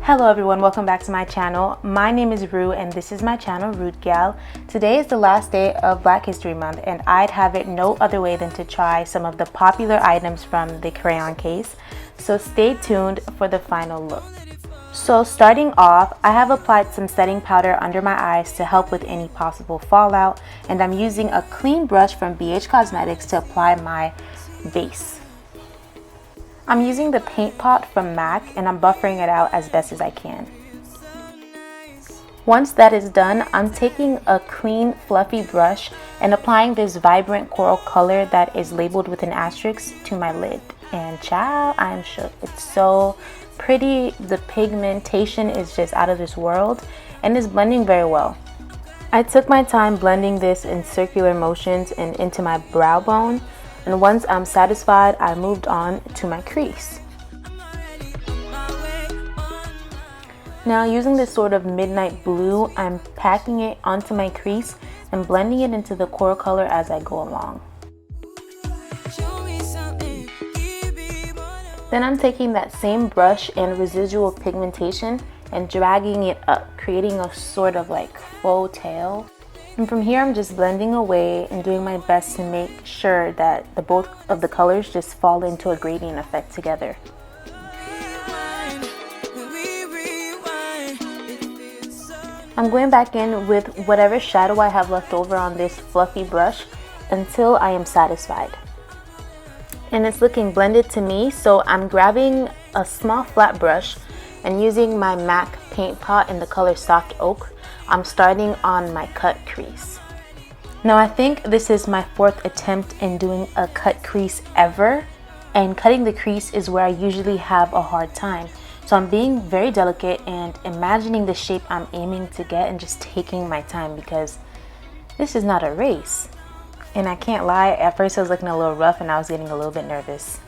Hello everyone, welcome back to my channel. My name is Rue and this is my channel, Rude Gal. Today is the last day of Black History Month and I'd have it no other way than to try some of the popular items from the crayon case. So stay tuned for the final look. So starting off, I have applied some setting powder under my eyes to help with any possible fallout, and I'm using a clean brush from BH Cosmetics to apply my base. I'm using the paint pot from MAC and I'm buffering it out as best as I can. Once that is done, I'm taking a clean fluffy brush and applying this vibrant coral color that is labeled with an asterisk to my lid. And child, I'm shook. It's so pretty. The pigmentation is just out of this world and is blending very well. I took my time blending this in circular motions and into my brow bone. And once I'm satisfied, I moved on to my crease. Now using this sort of midnight blue, I'm packing it onto my crease and blending it into the coral color as I go along. Then I'm taking that same brush and residual pigmentation and dragging it up, creating a sort of like faux tail. And from here, I'm just blending away and doing my best to make sure that both of the colors just fall into a gradient effect together. I'm going back in with whatever shadow I have left over on this fluffy brush until I am satisfied. And it's looking blended to me, so I'm grabbing a small flat brush and using my MAC paint pot in the color Soft Oak, I'm starting on my cut crease. Now I think this is my 4th attempt in doing a cut crease ever, and cutting the crease is where I usually have a hard time. So I'm being very delicate and imagining the shape I'm aiming to get and just taking my time because this is not a race. And I can't lie, at first I was looking a little rough and I was getting a little bit nervous.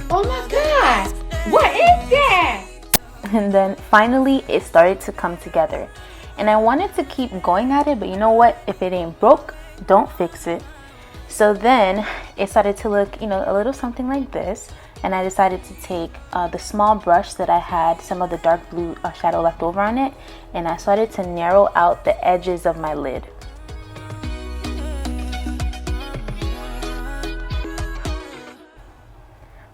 Oh my God, what is that? And then finally it started to come together. And I wanted to keep going at it, but you know what? If it ain't broke, don't fix it. So then it started to look, a little something like this. And I decided to take the small brush that I had some of the dark blue shadow left over on it. And I started to narrow out the edges of my lid.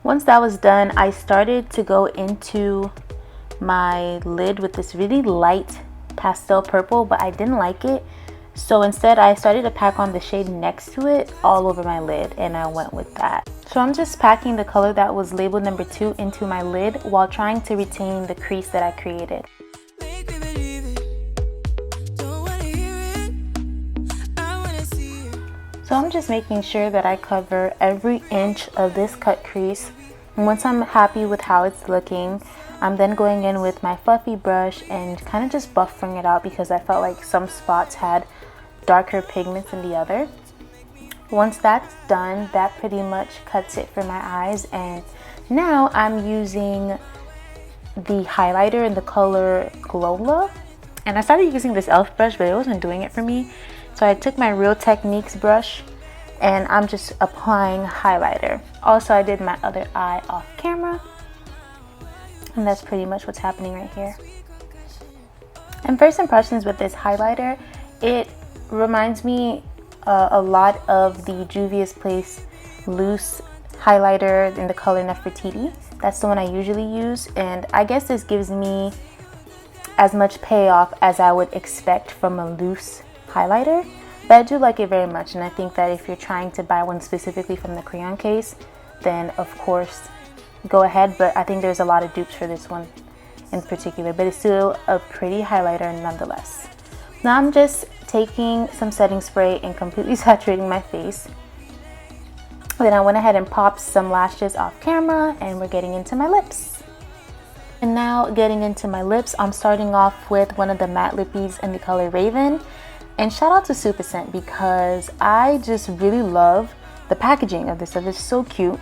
Once that was done, I started to go into my lid with this really light pastel purple, but I didn't like it. So instead, I started to pack on the shade next to it all over my lid, and I went with that. So I'm just packing the color that was labeled number 2 into my lid while trying to retain the crease that I created. So I'm just making sure that I cover every inch of this cut crease. And once I'm happy with how it's looking, I'm then going in with my fluffy brush and kind of just buffering it out because I felt like some spots had darker pigments than the other. Once that's done, that pretty much cuts it for my eyes. And now I'm using the highlighter in the color Glola. And I started using this e.l.f. brush, but it wasn't doing it for me. So I took my Real Techniques brush and I'm just applying highlighter. Also, I did my other eye off camera. And that's pretty much what's happening right here. And first impressions with this highlighter, it reminds me a lot of the Juvia's Place loose highlighter in the color Nefertiti. That's the one I usually use. And I guess this gives me as much payoff as I would expect from a loose highlighter, but I do like it very much. And I think that if you're trying to buy one specifically from the crayon case, then of course go ahead, but I think there's a lot of dupes for this one in particular, but it's still a pretty highlighter nonetheless. Now I'm just taking some setting spray and completely saturating my face. Then I went ahead and popped some lashes off camera and we're getting into my lips. And now getting into my lips, I'm starting off with one of the matte lippies in the color Raven. And shout out to Super Scent because I just really love the packaging of this stuff. It's so cute.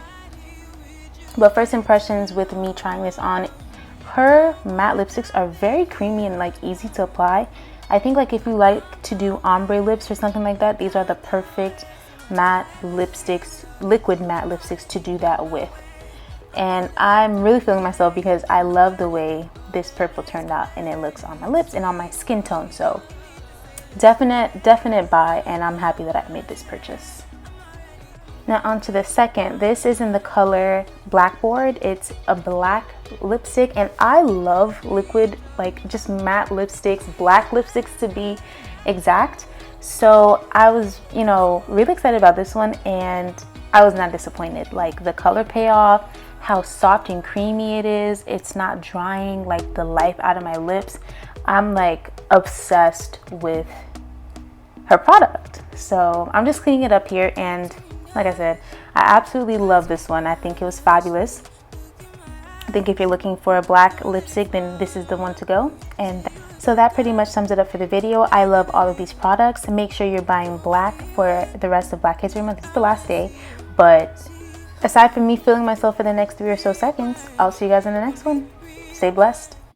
But first impressions with me trying this on, her matte lipsticks are very creamy and like easy to apply. I think like if you like to do ombre lips or something like that, these are the perfect matte lipsticks liquid matte lipsticks to do that with. And I'm really feeling myself because I love the way this purple turned out and it looks on my lips and on my skin tone. So definite buy, and I'm happy that I made this purchase. Now on to the second. This is in the color Blackboard. It's a black lipstick, and I love liquid, like just matte lipsticks, black lipsticks to be exact. So I was, you know, really excited about this one, and I was not disappointed. Like the color payoff, how soft and creamy it is. It's not drying like the life out of my lips. I'm like obsessed with her product. So I'm just cleaning it up here, and like I said, I absolutely love this one. I think it was fabulous. I think if you're looking for a black lipstick, then this is the one to go. And so that pretty much sums it up for the video. I love all of these products. Make sure you're buying black for the rest of Black History Month. It's the last day, but aside from me feeling myself for the next 3 or so seconds, I'll see you guys in the next one. Stay blessed.